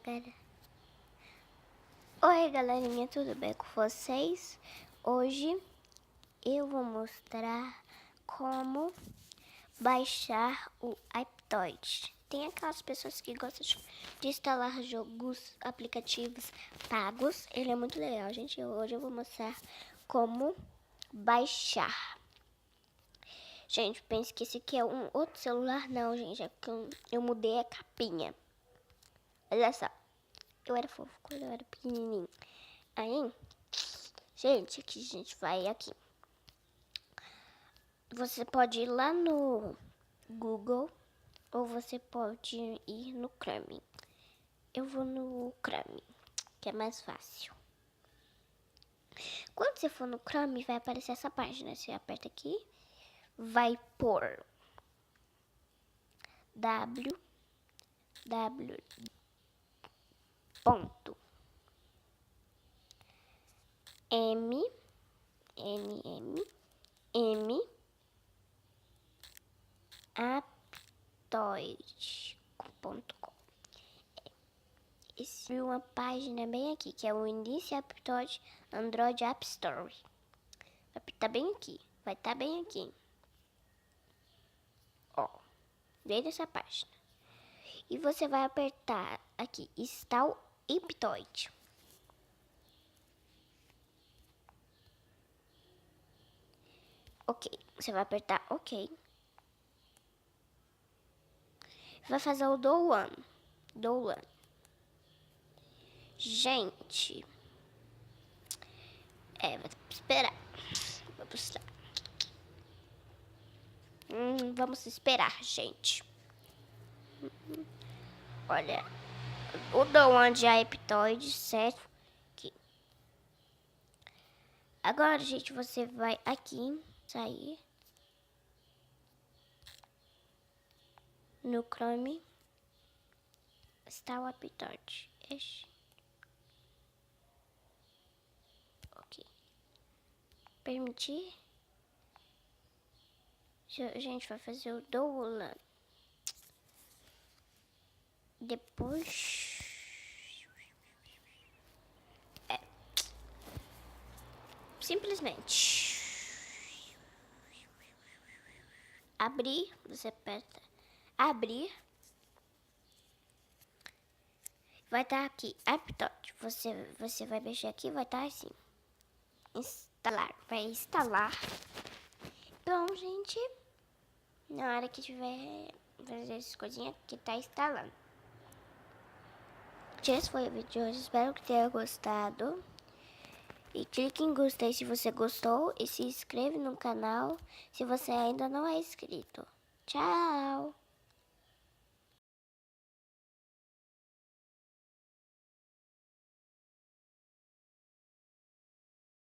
Pera. Oi, galerinha, tudo bem com vocês? Hoje eu vou mostrar como baixar o iPtoid. Tem aquelas pessoas que gostam de instalar jogos, aplicativos pagos. Ele é muito legal, gente. Hoje eu vou mostrar como baixar. Gente, pense que esse aqui é um outro celular. Não, gente, é porque eu mudei a capinha. Olha só. Eu era fofo quando eu era pequenininho. Aí, gente, aqui a gente vai aqui. Você pode ir lá no Google ou você pode ir no Chrome. Eu vou no Chrome, que é mais fácil. Quando você for no Chrome, vai aparecer essa página. Você aperta aqui, vai por www. aptoid.com. Esse é uma página bem aqui, que é o Início Aptoid Android App Store. Vai estar bem aqui, vai estar bem aqui. Ó, bem nessa página. E você vai apertar aqui, Install Aptoid. Ok, você vai apertar OK. Vai fazer o download. Gente, vai esperar. Vamos lá. Vamos esperar, gente. Olha, o download de Aptoid, certo? Aqui. Agora, gente, você vai aqui, sair no Chrome, está o Aptoid. Ok. Permitir. A gente vai fazer o download. Depois simplesmente abrir, você aperta abrir, vai estar aqui Aptoid. Você vai mexer aqui, vai estar assim, instalar, vai instalar. Então, gente, na hora que tiver fazer essas coisinhas que tá instalando. Esse foi o vídeo de hoje, espero que tenha gostado. E clique em gostei se você gostou e se inscreve no canal se você ainda não é inscrito. Tchau!